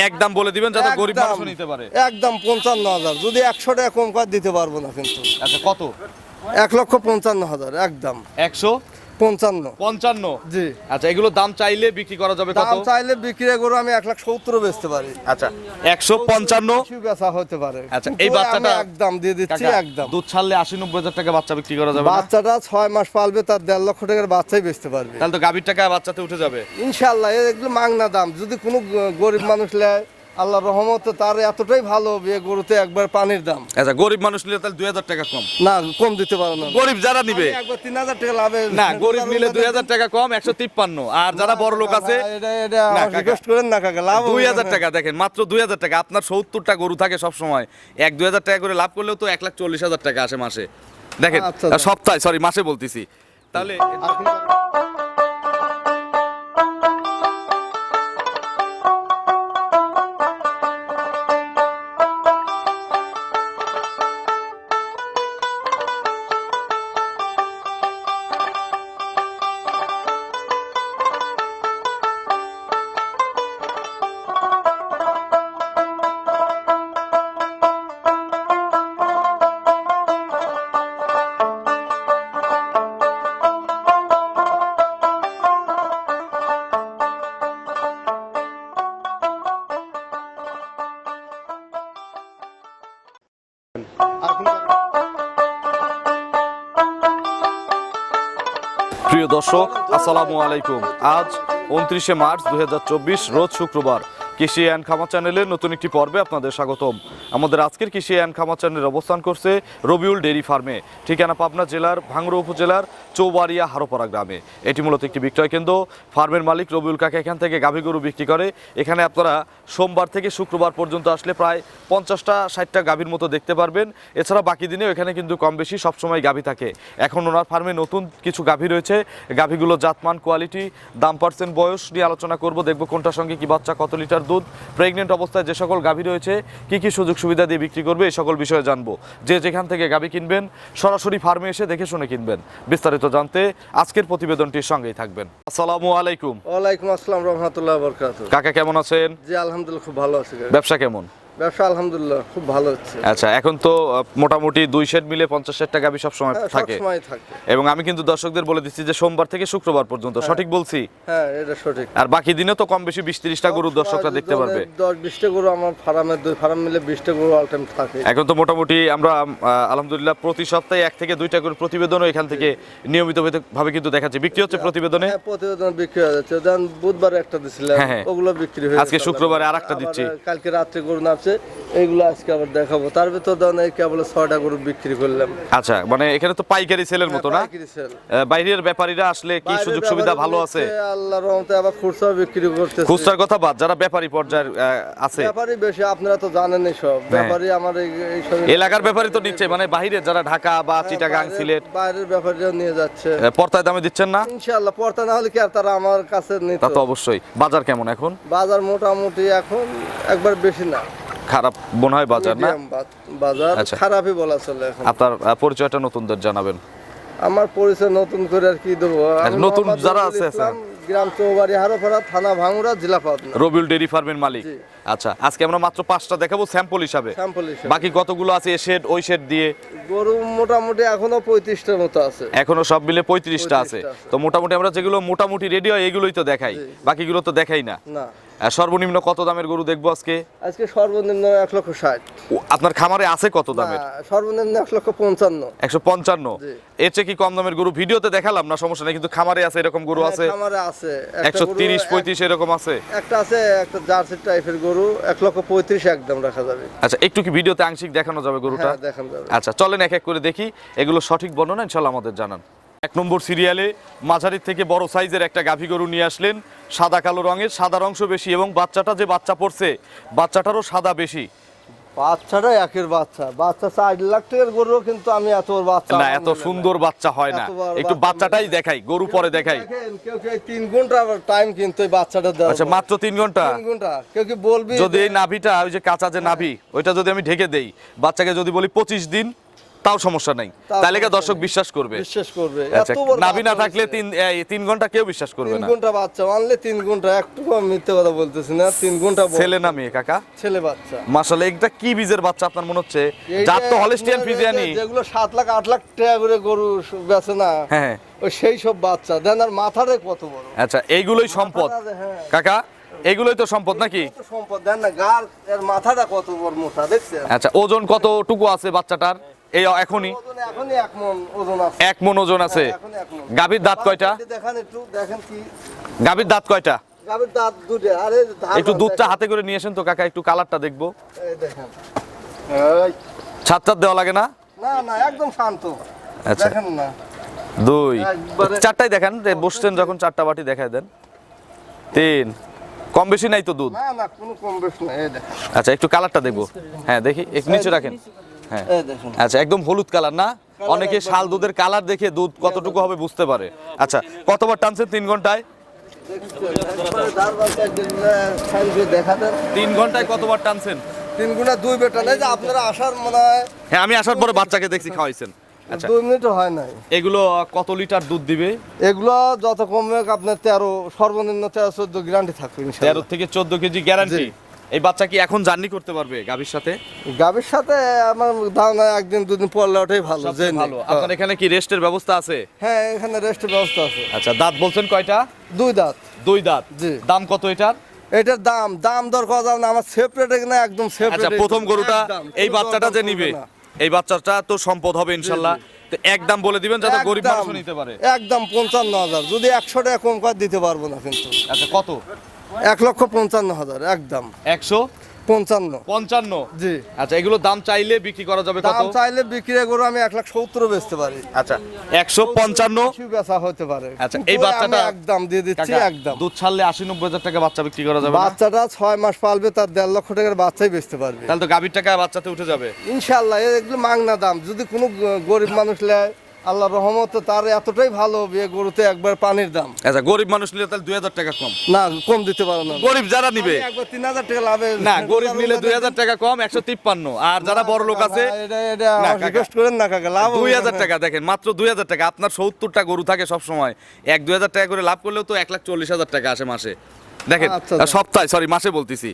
একদম বলে দিবেন যাতে গরিব মানুষ নিতে পারে। একদম 55,000, যদি 100 টাকা কম করে দিতে পারবো না কিন্তু। আচ্ছা কত? 1,55,000 একদম। 155? জি। আচ্ছা এগুলো দাম চাইলে বিক্রি করা যাবে কত? দাম চাইলে বিক্রি করে আমি 1,70,000 বেচতে পারি। আচ্ছা 155 বেচা হতে পারে। আচ্ছা এই বাচ্চাটা একদম দিয়ে দিচ্ছি কাকা, একদম। দুধ ছাড়লে 80-90 হাজার টাকা বাচ্চা বিক্রি করা যাবে না? বাচ্চাটা 6 মাস পালবে, তার 1.5 লক্ষ টাকার বাচ্চাই বেচতে পারবে। তাহলে তো গাভীর টাকা বাচ্চাতে উঠে যাবে ইনশাআল্লাহ। এগুলো মাংনা দাম, যদি কোনো গরিব মানুষ নেয় আল্লাহর রহমতে তার এতটাই ভালো হবে, গরুতে একবার পানির দাম। আচ্ছা গরিব মানুষ নিলে তাহলে 2000 টাকা কম? না, কম দিতে পারো না। গরিব যারা নিবে একবার 3,000 টাকা লাভে। না, গরিব নিলে 2000 টাকা কম, 153। আর যারা বড় লোক আছে এটা রিকোয়েস্ট করেন না কাকা, লাভ 2000 টাকা। দেখেন মাত্র 2000 টাকা, আপনার 70টা গরু থাকে সব সময়, 1-2000 টাকা করে লাভ করলেও তো 1,40,000 টাকা আসে মাসে। দেখেন সপ্তাহে, সরি মাসে বলতেছি। তাহলে প্রিয় দর্শক আসসালামু আলাইকুম। আজ 29শে মার্চ 2024 রোজ শুক্রবার। কৃষি অ্যান্ড খামার চ্যানেলের নতুন একটি পর্বে আপনাদের স্বাগতম। আমাদের আজকের কৃষি অ্যান্ড খামার চ্যানেলের অবস্থান করছে রবিউল ডেইরি ফার্মে, ঠিকানা পাবনা জেলার ভাঙ্গুড়া উপজেলার চৌবাড়িয়া হারোপাড়া গ্রামে। এটি মূলত একটি বিক্রয় কেন্দ্র। ফার্মের মালিক রবিউল কাকা এখান থেকে গাভী গরু বিক্রি করে। এখানে আপনারা সোমবার থেকে শুক্রবার পর্যন্ত আসলে প্রায় 50টা-60টা গাভীর মতো দেখতে পারবেন। এছাড়া বাকি দিনেও এখানে কিন্তু কম বেশি সবসময় গাভী থাকে। এখন ওনার ফার্মে নতুন কিছু গাভী রয়েছে। গাভীগুলো জাতমান, কোয়ালিটি, দাম, পার্সেন্ট, বয়স নিয়ে আলোচনা করব। দেখব কোনটার সঙ্গে কি বাচ্চা, কত লিটার দুধ, প্রেগনেন্ট অবস্থায় যে সকল গাভী রয়েছে কি কি সুযোগ সুবিধা দিয়ে বিক্রি করবে, এই সকল বিষয়ে জানবো। যে যেখান থেকে গাভী কিনবেন সরাসরি ফার্মে এসে দেখে শুনে কিনবেন। বিস্তারিত জানতে আজকের প্রতিবেদনটির সঙ্গেই থাকবেন। আসসালামু আলাইকুম। ওয়ালাইকুম আসসালাম রাহমাতুল্লাহি ওয়া বারাকাতুহু। কাকা কেমন আছেন? জি আলহামদুলিল্লাহ খুব ভালো আছি। ব্যবসা কেমন? ব্যবসা আলহামদুলিল্লাহ খুব ভালো হচ্ছে। আচ্ছা এখন তো মোটামুটি 2 শেড মিলে 50-60টা গাভী সবসময় থাকে। এবং আমি কিন্তু দর্শকদের বলে দিচ্ছি যে সোমবার থেকে শুক্রবার পর্যন্ত, সঠিক বলছি? হ্যাঁ এটা সঠিক। আর বাকি দিনে তো কম বেশি 20-30টা গরু দর্শকরা দেখতে পারবে। 10-20টা গরু আমার ফার্মে, 2 ফার্ম মিলে 20টা গরু অল টাইম থাকে। এখন তো মোটামুটি আমরা আলহামদুলিল্লাহ প্রতি সপ্তাহে 1 থেকে 2টা করে প্রতিবেদনও এখান থেকে নিয়মিত ভাবে কিন্তু দেখাচ্ছি। বিক্রি হচ্ছে প্রতিবেদনে? হ্যাঁ প্রতিবেদন বিক্রি হয়ে যাচ্ছে। যেমন বুধবারে একটা দিছিলাম, ওগুলো বিক্রি হয়ে আজকে শুক্রবারে আরেকটা দিচ্ছি। কালকে রাতে গরু নামছে, এইগুলো আজকে আবার দেখাবো। তার ভিতর দাও এই কেবল 6টা গরু বিক্রি করলাম। আচ্ছা মানে এখানে তো পাইকারি সেলের মতো না? বাইরের ব্যাপারীরা আসলে কি সুযোগ সুবিধা ভালো আছে? আল্লাহর রহমতে আবার খুচরা বিক্রি করতেছে। খুচরার কথা বাদ, যারা ব্যাপারী পর্যায়ের আছে। ব্যাপারী বেশি, আপনারা তো জানেনই সব ব্যাপারী। আমার এই সব এলাকার ব্যাপারী তো নিচ্ছে, মানে বাইরে যারা ঢাকা বা চিটাগাং, সিলেট, বাইরের ব্যাপারীরা নিয়ে যাচ্ছে। পর্তায় দামে দিচ্ছেন না? ইনশাআল্লাহ পর্তা না হলে কি আর তারা আমার কাছে নিত? তা তো অবশ্যই। বাজার কেমন এখন? বাজার মোটামুটি এখন একবার বেশি না, খারাপ মনে হয় বাজার না? বাজার খারাপই বলা চলে এখন। আপনার পরিচয়টা নতুনদের জানাবেন। আমার পরিচয় নতুন করে আর কি দেবো, নতুন যারা আছে গ্রাম চৌবাড়ি হারোপাড়া, থানা ভাঙ্গুড়া, জেলা পাবনা। রবিউল ডেইরি ফার্মের মালিক। আচ্ছা আজকে আমরা মাত্র 5টা দেখাবো স্যাম্পল হিসাবে। বাকি কতগুলো আছে এ শেড ওই শেড দিয়ে? গরু মোটামুটি এখনো 35টার মতো আছে। এখনো সব মিলে 35টা আছে। তো মোটামুটি আমরা যেগুলো মোটামুটি রেডি হয় এগুলোই তো দেখাই, বাকিগুলো তো দেখাই না। না। সর্বনিম্ন কত দামের গরু দেখবো আজকে? আজকে সর্বনিম্ন 1,60,000। আপনার খামারে আছে কত দামের? সর্বনিম্ন 1,55,000। 155? এর চেয়ে কি কম দামের গরু ভিডিওতে দেখালাম না, সমস্যা নেই, কিন্তু খামারে আছে এরকম গরু আছে? খামারে আছে 130-35 এরকম আছে। একটা আছে একটা জার্সি টাইপের গরু, 1,35,000 একদম রাখা যাবে। আচ্ছা একটু কি ভিডিওতে আংশিক দেখানো যাবে গরুটা? হ্যাঁ দেখানো যাবে। আচ্ছা চলেন এক এক করে দেখি, এগুলো সঠিক বর্ণনা ইনশাআল্লাহ আমাদের জানান। 1 নম্বর সিরিয়ালে মাঝারি থেকে বড় সাইজের একটা গাভী গরু নিয়ে আসলেন, সাদা কালো রঙের, সাদার অংশ বেশি এবং বাচ্চাটা যে বাচ্চা পড়ছে বাচ্চাটারও সাদা বেশি। বাচ্চাটা একের বাচ্চা 4 লাখ টাকার গরু, কিন্তু আমি এত বাচ্চা না, এত সুন্দর বাচ্চা হয় না। একটু বাচ্চাটাই দেখাই, গরু পরে দেখাই। কেউ 3 ঘন্টা টাইম কিন্তু এই বাচ্চাটা দেওয়া। আচ্ছা মাত্র 3 ঘন্টা? 3 ঘন্টা। কেউ কি বলবি যদি এই নাভিটা, ওই যে কাঁচা যে নাভি, ওইটা যদি আমি ঢেকে দেই, বাচ্চাকে যদি বলি 25 দিন, তাও সমস্যা নাই, তাও তাহলে কি সমস্যা দর্শক নেই। বিশ্বাস করবে? বিশ্বাস করবে। আচ্ছা, এত বড় নাভি না বাচ্চা থাকলে হয়েছে। 3 ঘন্টা কেউ বিশ্বাস করবে 3 না। ঘন্টা বাচ্চা আনলে 3 ঘন্টা, একটু কম মিথ্যে কথা বলতেছি না, 3 ঘন্টা ছেলে না মেয়ে কাকা? ছেলে বাচ্চা। মাশাআল্লাহ, এটা কি বীজের বাচ্চা আপনার মনে হচ্ছে? এইটা জাত তো হলিস্টিয়ান আপনার ফ্রিজিয়ানি। যেগুলো 7 লাখ 8 লাখ টাকা করে গরু বেচে না, হ্যাঁ। ওই সেই সব বাচ্চা দেন। আর মাথাটাই কত বড়। আচ্ছা, এইগুলোই সম্পদ মাথাটা, হ্যাঁ। কাকা, এইগুলোই তো সম্পদ নাকি? কত সম্পদ দেন না, গার এর মাথাটা কত বড় মোটা দেখছেন? আচ্ছা, ওজন কতটুকু আছে বাচ্চাটার এই এখনই? ওজন এখনই 1 মণ ওজন আছে। 1 মণ ওজন আছে। হ্যাঁ, এখনই 1 মণ। গাভীর দাঁত কয়টা? দেখেন একটু, দেখেন কি গাভীর দাঁত কয়টা? গাভীর দাঁত দুটো। আরে ধার একটু ধার দুধটা দেখেন। হাতে করে নিয়ে আসেন তো কাকা, একটু কালারটা দেখবো। এই দেখেন। এই, ছাদ দেওয়া লাগে না? না না, একদম শান্ত। আচ্ছা। দেখেন না। 2 একবারে- 4টাই দেখান, বসছেন যখন 4টা বাটি দেখায় দেন। 3 কম বেশি নাই তো দুধ? না না, কোনো কম বেশি না। এই দেখেন। আচ্ছা, একটু কালারটা দেখবো। হ্যাঁ দেখি, একটু নিচে রাখেন। হ্যাঁ, এই দেখুন। আচ্ছা, একদম হলুদ কালার না? অনেকে শাল দুধের কালার দেখে দুধ কতটুকু হবে বুঝতে পারে। আচ্ছা, কতবার টানছেন 3 ঘন্টায়? একবারে ধার বাচ্চা একদিন, সাইডে দেখা দেন। 3 ঘন্টায় কতবার টানছেন? 3 গুণা 2 বেটা নাই যে আপনারা আসার মনে হয় হ্যাঁ, আমি আসার পরে বাচ্চাকে দেখছি খাওয়াইছেন। আচ্ছা, 2 মিনিটও হয় নাই। এগুলো কত লিটার দুধ দিবে? এগুলো যত কমবে আপনার 13, সর্বনিম্ন 13-14 গ্যারান্টি থাকবে 13 ইনশাআল্লাহ। থেকে 14 কেজি গ্যারান্টি। জি। এই বাচ্চা কি এখন জার্নি করতে পারবে গাভীর সাথে? গাভীর সাথে আমার ধারণা একদিন দুদিন পরলে ওটাই ভালো। সবচেয়ে জেনে। ভালো। আপনার এখানে কি রেস্টের ব্যবস্থা আছে? হ্যাঁ, এখানে রেস্টের ব্যবস্থা আছে। আচ্ছা, দাঁত বলছেন কয়টা? 2 দাঁত। 2 দাঁত। জি। দাম কত এটার? এটার দাম দর করা যাবে না, আমার সেপারেট না, একদম সেপারেট। আচ্ছা, প্রথম গরুটা এই বাচ্চাটা যে নিবে, এই বাচ্চাটা তো সম্পদ হবে ইনশাল্লাহ। তো একদম বলে দিবেন যাতে গরিব মানুষও নিতে পারে। একদম 55,000, যদি 100 টাকা কম করে দিতে পারবো না কিন্তু। আচ্ছা, কত? 1,55,000 একদম। 155? 55। জি। আচ্ছা, এগুলো দাম চাইলে বিক্রি করা যাবে কত? দাম চাইলে বিক্রি করে আমি 1,70,000 বেচতে পারি। আচ্ছা, 155। কিছু বেচা হতে পারে। আচ্ছা, কিন্তু এই বাচ্চাটা আমি একদম দিয়ে দিচ্ছি, কাকা, একদম। দুধ ছাড়লে 80-90 হাজার টাকা বাচ্চা বিক্রি করা যাবে না? বাচ্চাটা 6 মাস পালবে, তার 1.5 লক্ষ টাকার বাচ্চাই বেচতে পারবে তাহলে তো গাভীর টাকা বাচ্চাতে উঠে যাবে। ইনশাআল্লাহ। এগুলো মাংনা দাম। যদি কোনো গরিব মানুষ নেয়, আল্লাহ রহমতে তার এতটাই ভালো হবে, গরুতে একবার পানির দাম। আচ্ছা, গরিব মানুষ নিলে তাহলে 2000 টাকা কম। না, কম দিতে পারো না। গরিব যারা নিবে, আমি একবার 3,000 টাকা লাভে। না গরিব নিলে 2000 টাকা কম, 153। আর যারা বড় লোক আছে এটা না, কাকা। রিকোয়েস্ট করেন না কাকা, লাভ হবে 2000 না। টাকা। দেখেন, মাত্র 2000 টাকা। আপনার 70টা গরু থাকে সব সময়, 1-2000 টাকা করে লাভ করলেও তো 1,40,000 টাকা আসে মাসে। দেখেন, আচ্ছা, আচ্ছা। সপ্তাহে, সরি মাসে বলতেছি।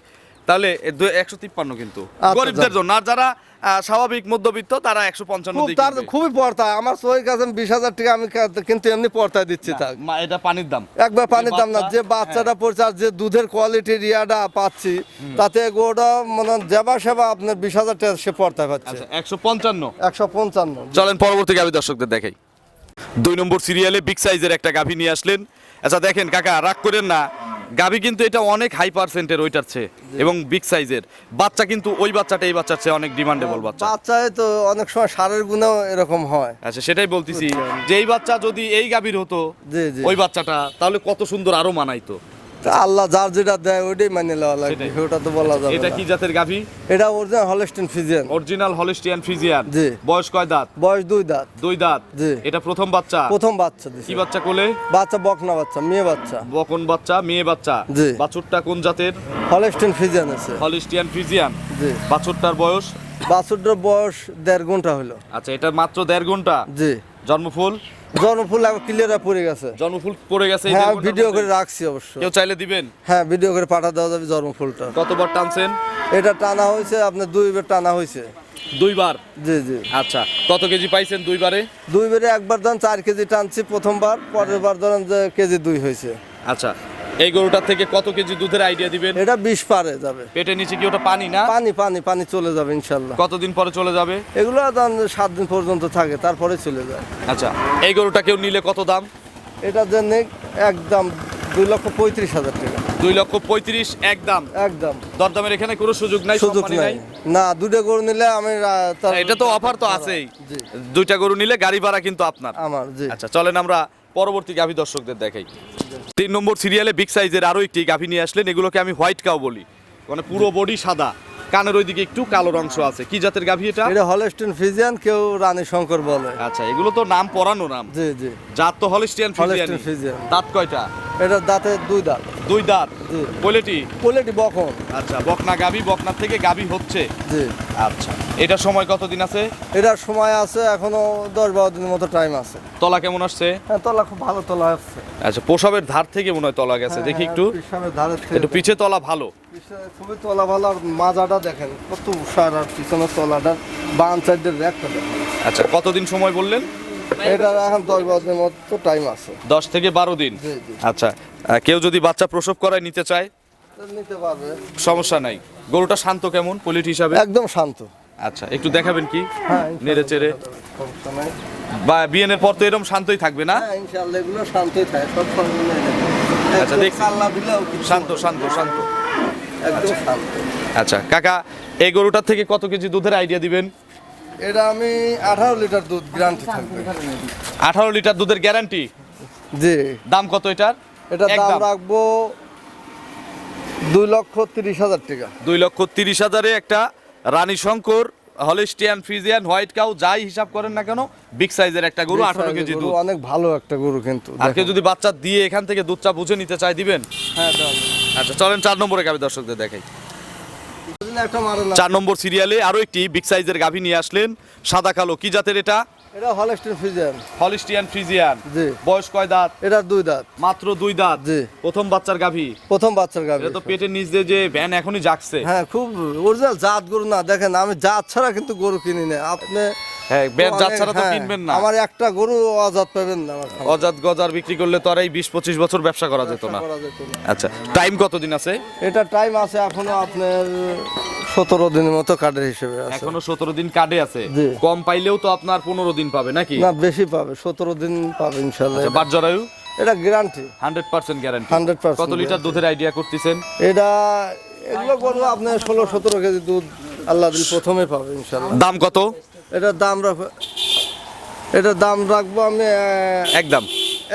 তাহলে 153 কিন্তু আচ্ছা, গরিবদের জন্য। আর যারা স্বাভাবিক মধ্যবিত্ত তারা 155 খুব, দিয়ে তার কিনবে। খুবই পড়তা। আমার সই কাছে 20,000 টাকা আমি কিন্তু এমনি পড়তায় দিচ্ছি। তাক এটা পানির দাম। একবার পানির দাম না, যে বাচ্চাটা পড়ছে আর যে দুধের কোয়ালিটি রিয়াটা পাচ্ছি, তাতে গোটা মানে যেবা সেবা আপনার 20,000 টাকা সে পড়তা পাচ্ছে। আচ্ছা, 155। 155। চলেন পরবর্তী গাভী দর্শকদের দেখাই। 2 নম্বর সিরিয়ালে বিগ সাইজের একটা গাভী নিয়ে আসলেন। আচ্ছা, দেখেন কাকা, রাগ করেন না, গাভী কিন্তু এটা অনেক হাই পার্সেন্টের ওইটার চেয়ে, এবং বিগ সাইজের বাচ্চা কিন্তু ওই বাচ্চাটা এই বাচ্চার চেয়ে অনেক ডিমান্ডেবল বাচ্চা। বাচ্চায় তো অনেক সময় সারের গুণেও এরকম হয়। আচ্ছা, সেটাই বলতেছি যে এই বাচ্চা যদি এই গাভীর হতো, জি জি। ওই বাচ্চাটা, তাহলে কত সুন্দর আরো মানাইতো। তা আল্লাহ যার যেটা দেয় ওইটাই মানে লওয়া লাগবে, সেটাই। ওটা তো বলা যাবে এটা না। কি জাতের গাভী? এটা original Holstein Friesian. Original Holstein Friesian. জি। বয়স কয় দাঁত? বয়স 2 দাঁত। 2 দাঁত। জি। এটা প্রথম বাচ্চা? প্রথম বাচ্চা দিছে। কি বাচ্চা কোলে? বাচ্চা বকনা বাচ্চা, মেয়ে বাচ্চা। বকন বাচ্চা, মেয়ে বাচ্চা। জি। বাছুরটা কোন জাতের? হলস্টিন ফ্রিজিয়ান আছে। হলিস্টিয়ান ফ্রিজিয়ান। জি। বাছুরটার বয়স? বাছুরটার বয়স 1.5 ঘন্টা হলো। আচ্ছা, এটা মাত্র 1.5 ঘন্টা। জি। জন্মফুল? জনফুল ক্লিয়ার পড়ে গেছে। জন্মফুল পড়ে গেছে এই হ্যাঁ, 1.5 ঘন্টার ভিডিও মধ্যে? করে রাখছি অবশ্য। কেউ চাইলে দিবেন? হ্যাঁ, ভিডিও করে পাঠা দেওয়া যাবে জন্মফুলটা। কতবার টানছেন? এটা টানা হয়েছে আপনার 2 বার টানা হয়েছে। 2 বার। জি জি। আচ্ছা, কত কেজি পাইছেন 2 বারে? 2 বারে একবার ধরেন 4 কেজি টানছি প্রথমবার, পরের বার ধরেন যে কেজি 2 হয়েছে। আচ্ছা, এই গরুটার থেকে কত কেজি দুধের আইডিয়া দিবেন? এটা 20 পারে যাবে। পেটের নিচে কি ওটা পানি না? পানি পানি পানি চলে যাবে ইনশাল্লাহ। কতদিন পরে চলে যাবে? এগুলো ধরেন 7 দিন পর্যন্ত থাকে, তারপরে চলে যায়। আচ্ছা, এই গরুটা কেউ নিলে কত দাম? এটার জন্য একদম 2,35,000 টাকা। 2,35,000 একদম। একদম দরদামের এখানে কোনো সুযোগ নাই? সুযোগ সম্মানী নাই। না, 2টা গরু নিলে আমি এটা তো অফার তো আছেই। জি। 2টা গরু নিলে গাড়ি ভাড়া কিন্তু আপনার। আমার। জি। আচ্ছা, চলেন আমরা পরবর্তী গাভী দর্শকদের দেখাই। 3 নম্বর সিরিয়ালে বিগ সাইজের আরো একটি গাভী নিয়ে আসলেন। এগুলোকে আমি হোয়াইট কাউ বলি, মানে পুরো বডি সাদা, কানের ওইদিকে একটু কালো অংশ আছে। কি জাতের গাভী এটা? এটা হলস্টিন ফ্রিজিয়ান, কেউ রানী শঙ্কর বলে। আচ্ছা, এগুলো তো নাম পরানো নাম। জি জি। জাত তো হলিস্টিয়ান ফ্রিজিয়ান। Holstein Friesian. দাঁত কয়টা? এটা দাঁতে 2 দাঁত। দুই দাঁত জি। Quality quality বকন। আচ্ছা বকনা গাভী, বকনার থেকে গাভী হচ্ছে। জি। আচ্ছা এটার সময় কতদিন আছে? এটার সময় আছে এখনো 10-12 দিনের মতো টাইম আছে। তলা কেমন আসছে? হ্যাঁ, তলা খুব ভালো তলা আসছে। আচ্ছা প্রসবের ধার থেকে মনে হয় তলা গেছে, দেখি একটু। পিছনের ধারে থেকে একটু পিছে তলা ভালো। পিছনে খুবই তলা ভালো, আর মাজাটা দেখেন কত উষার, আর পিছনের তলাটা বাম সাইডের র্যাকটা দেখেন। আচ্ছা কতদিন সময় বললেন? এটার এখন 10-12 দিনের মতো টাইম আছে। 10 থেকে 12 দিন। জি, জি। আচ্ছা কেউ যদি বাচ্চা প্রসব করায় নিতে চায় তো নিতে পারবে। সমস্যা নাই। গরুটা শান্ত কেমন কোয়ালিটি হিসাবে? একদম শান্ত। আচ্ছা একটু দেখাবেন কি? হ্যাঁ, নেড়ে চেড়ে। সমস্যা নাই। বা বিয়েনের পর তো এরকম শান্তই থাকবে না? হ্যাঁ, ইনশাআল্লাহ এগুলো শান্তই থাকে, সব শান্ত নাই। আচ্ছা, একদম দেখছি। কাল্লা দিলেও কিছু শান্ত শান্ত শান্ত। একদম শান্ত। আচ্ছা কাকা এই গরুটার থেকে কত কেজি দুধের আইডিয়া দিবেন? এটা আমি 18 লিটার দুধ গ্যারান্টি থাকবে। 18 লিটার দুধের গ্যারান্টি। জি। দাম কত এটার? এটা দাম একদম রাখবো 2,30,000 টাকা। 2,30,000-এ একটা রানী শঙ্কর হলিস্টিয়ান ফ্রিজিয়ান হোয়াইট কাউ যাই হিসাব করেন না কেন বিগ সাইজের একটা গরু, 18 কেজি গরু, দুধ। অনেক ভালো একটা গরু কিন্তু। আর কেউ দেখেন। যদি বাচ্চা দিয়ে এখান থেকে দুধটা বুঝে নিতে চায় দিবেন? হ্যাঁ, দাও। আচ্ছা চলেন 4 নম্বরে গাভী দর্শকদের দেখাই। যদি একটা মারে না। 4 নম্বর সিরিয়ালে আরো একটি বিগ সাইজের গাভী নিয়ে আসলেন, সাদা কালো। কি জাতের এটা? এটা হলস্টাইন ফ্রিজিয়ান। Holstein Friesian. জি। বয়স কয় দাঁত? এটা 2 দাঁত। মাত্র 2 দাঁত। জি। প্রথম বাচ্চার গাভী। প্রথম বাচ্চার গাভী। এটা তো পেটের নিচ দিয়ে যে ভ্যান এখনই জাগছে। হ্যাঁ, খুব অরিজিনাল জাত গরু না। দেখেন আমি জাত ছাড়া কিন্তু গরু কিনি না। আপনি হ্যাঁ ব্যাট জাত অনেক- ছাড়া তো হ্যাঁ, কিনবেন না। আমার একটা গরু অজাত পাবেন না আমার খামারে। অজাত গজার বিক্রি করলে তো আর এই 20-25 বছর ব্যবসা করা যেত না। করা যেত না। আচ্ছা টাইম কতদিন আছে? এটা টাইম আছে এখনো আপনার 17 দিনের মতো কার্ডের হিসেবে আছে। এখনো 17 দিন কাটে আছে। জি। কম পাইলেও তো আপনার 15 দিন পাবে নাকি? না, বেশি পাবে, 17 দিন পাবে ইনশাল্লাহ। আচ্ছা বাট জরায়ু এটা গ্যারান্টি 100% গ্যারান্টি। 100% কত লিটার দুধের আইডিয়া করতেছেন? এটা এগুলো করবো আপনার 16-17 কেজি দুধ আল্লাহ দিল প্রথমে পাবে ইনশাল্লাহ। দাম কত? এটার রাখবো আমি একদম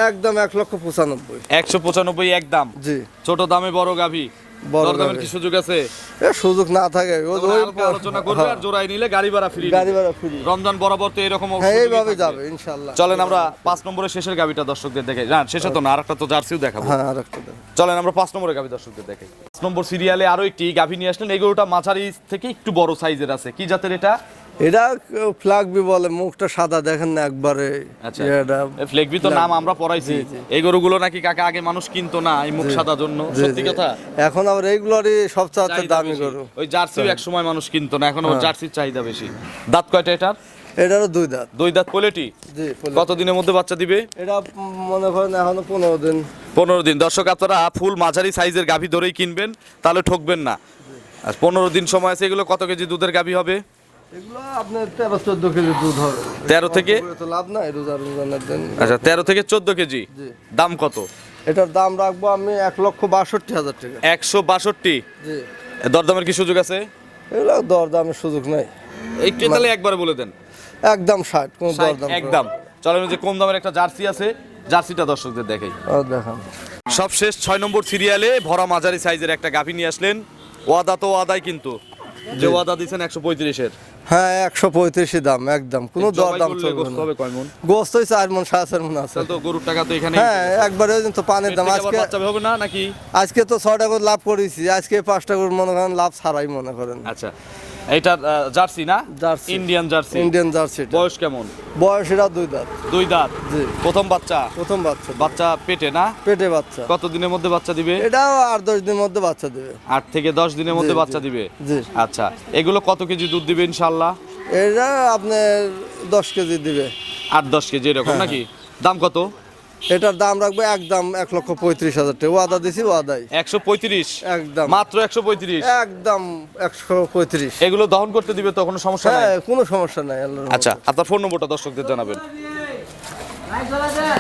একদম 1,95,000। 195 একদম। জি। ছোট দামে বড় গাভী। বড় দরদামের গাভী। কি সুযোগ আছে? এ সুযোগ না থাকে তখন হালকা আলোচনা করবে, আর জোড়াই নিলে গাড়ি ভাড়া ফ্রি। গাড়ি ভাড়া ফ্রি। রমজান বরাবর তো এরকম হ্যাঁ, এইভাবে যাবে ইনশাল্লাহ। চলেন আমরা 5 নম্বরের শেষের গাভীটা দর্শকদের দেখাই। না শেষে তো না, আরেকটা তো জার্সিও দেখাবো। হ্যাঁ, আরেকটা দেন। চলেন আমরা 5 নম্বরের গাভী দর্শকদের দেখাই। 5 নম্বর সিরিয়ালে আরো একটি গাভী নিয়ে আসলেন। এই গরুটা মাঝারি থেকে একটু বড় সাইজের আছে। কি জাতের এটা? এটা ফ্ল্যাগবি বলে, মুখটা সাদা দেখেন না একবারে। আচ্ছা এটা ফ্লেগবি তো নাম আমরা পড়াইছি। এই গরুগুলো নাকি কাকা আগে মানুষ কিনতো না এই মুখ সাদা জন্য, জি, সত্যি জি। কথা? এখন আবার এইগুলোরই সবচেয়ে চাহিদা দামি বেশি। গরু। ওই জার্সিও এক সময় মানুষ কিনতো না, এখন ওর জার্সির চাহিদা বেশি। দাঁত কয়টা এটার? এটারও 2 দাঁত। 2 দাঁত কোয়ালিটি। জি। কত দিনের মধ্যে বাচ্চা দিবে? এটা মনে করেন এখনো 15 দিন। 15 দিন। দর্শক আপনারা ফুল মাঝারি সাইজের গাভী ধরেই কিনবেন, তাহলে ঠকবেন না। আর 15 দিন সময় আছে। এগুলো কত কেজি দুধের গাভী হবে? এগুলো আপনার 13-14 কেজি দুধ হবে। 13 থেকে? তো লাভ নাই রোজার দিন। আচ্ছা 13 থেকে 14 কেজি। জি। দাম কত? এটার দাম রাখবো আমি 1,62,000 টাকা। 162। জি। দরদামের কি সুযোগ আছে? এগুলো দরদামের সুযোগ নাই। একটু তাহলে একবারে বলে দেন। একদম 60, কোনো 60 দরদাম একদম। চলেন যে কম দামের একটা জার্সি আছে, জার্সিটা দর্শকদের দেখাই। দেখান। সবশেষ 6 নম্বর সিরিয়ালে ভরা মাঝারি সাইজের একটা গাভী নিয়ে আসলেন। ওয়াদা তো ওয়াদাই, কিন্তু যে ওয়াদা দিয়েছেন 135-এর। হ্যাঁ, 135 দাম একদম, কোনো দরদাম চলবে গোস্ত না। হবে কয় মণ? গোস্ত 4 মণ 4.5 মণ আছে। তাহলে তো গরুর টাকা তো এখানে। হ্যাঁ, একবারে ওই দিন তো পানির দাম। আজকে বাচ্চা হবে না নাকি? আজকে তো 6 টাকা লাভ করেছি, আজকে 5 টাকা মনে করেন লাভ ছাড়াই মনে করেন। আচ্ছা এটা জার্সি না? Jersey. Indian jersey. Indian jersey. বয়স কেমন? বয়স এটা 2 দাঁত। 2 দাঁত। জি। প্রথম বাচ্চা? প্রথম বাচ্চা। বাচ্চা পেটে না? পেটে বাচ্চা। কত দিনের মধ্যে বাচ্চা দিবে? এটাও 8-10 দিনের মধ্যে বাচ্চা দেবে। 8 থেকে 10 দিনের মধ্যে জি, বাচ্চা জি। দিবে। জি। আচ্ছা এগুলো কত কেজি দুধ দিবে ইনশাআল্লাহ? এটা আপনার 10 কেজি দিবে। 8-10 কেজি এরকম নাকি? দাম কত? এটার দাম রাখবে একদম 1,35,000 টাকা। ওয়াদা দিছি, ওয়াদাই 135। একদম। মাত্র 135। একদম 135। এগুলো দহন করতে দিবে তো কোনো সমস্যা নাই? হ্যাঁ, কোনো সমস্যা নাই আল্লাহর আচ্ছা আপনার ফোন নম্বরটা দর্শকদের জানাবেন।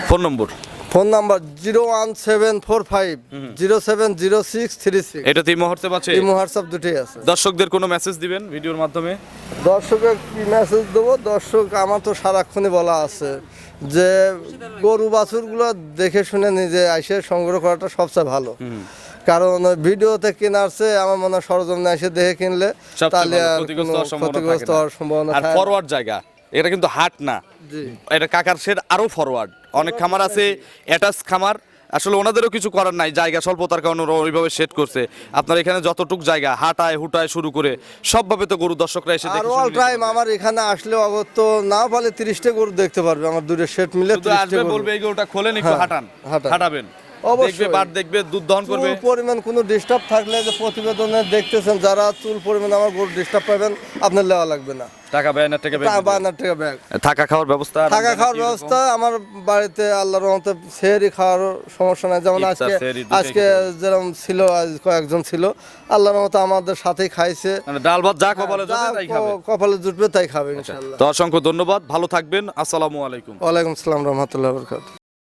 ফোন নম্বর? Phone number 01745070636। এটাতে এই মুহূর্তে আছে? এই হোয়াটসঅ্যাপ দুটোই আছে। দর্শকদের কোনো মেসেজ দিবেন ভিডিওর মাধ্যমে? দর্শকের কি মেসেজ দেবো? দর্শক আমার তো সারাক্ষণই বলা আছে যে গরু বাছুরগুলো দেখে শুনে নিজে এসে সংগ্রহ করাটা সবচেয়ে ভালো। কারণ ওই ভিডিওতে কেনার চেয়ে আমার মনে হয় সরজমিনে এসে দেখে কিনলে সবচেয়ে তাহলে ভালো, আর ক্ষতিগ্রস্ত কোনো হওয়ার সম্ভাবনা ক্ষতিগ্রস্ত থাকে না। হওয়ার সম্ভাবনা আর থাকে না। ফরওয়ার্ড জায়গা, এটা কিন্তু হাট না। জি। এটা কাকার শেড আরো ফরওয়ার্ড। অনেক খামার আছে অ্যাটাচ খামার, আসলে ওনাদেরও কিছু করার নাই, জায়গা স্বল্পতার কারণে ওরা ওইভাবে সেট করছে। আপনার এখানে যতটুক জায়গা হাঁটায় হুটায় শুরু করে সবভাবে তো গরু দর্শকরা এসে আর দেখে অল শুনে নিতে টাইম পারবে। আমার এখানে আসলে অগত্য না বলে 30টা গরু দেখতে পারবে, আমার দূরে সেট মিলে শুধু 30টা আসবে গরু। বলবে এই গরুটা খোলেন একটু হ্যাঁ, হাঁটান, হাঁটান। হাঁটাবেন, অবশ্যই। দেখবে বাট দেখবে, দুধ দহন করবে। চুল পরিমাণ কোনো ডিস্টার্ব থাকলে যে প্রতিবেদনে দেখতেছেন, যারা চুল পরিমাণ আমার গরু ডিস্টার্ব পাবেন, আপনার নেওয়া লাগবে না। টাকা ব্যয় না, টাকা ব্যয় দিতে হবে। 52 টাকা ব্যাগ। থাকা খাওয়ার ব্যবস্থা, থাকা রমজানে খাওয়ার কি রকম? ব্যবস্থা আমার বাড়িতে আল্লাহর রহমতে সেহরি খাওয়ার সমস্যা নাই। যেমন ইফতার, আজকে সেহরি দুটোই আজকে যেরকম ছিল, আজ কয়েকজন ছিল, আল্লাহর রহমতে আমাদের সাথেই খাইছে। মানে ডাল ভাত যা কপালে যা জোটে তাই খাবে। কপালে জুটবে তাই খাবে ইনশাআল্লাহ। তো অসংখ্য ধন্যবাদ, ভালো থাকবেন, আসসালামু আলাইকুম। ওয়ালাইকুম আসসালাম রহমতুল্লাহ বরকাত।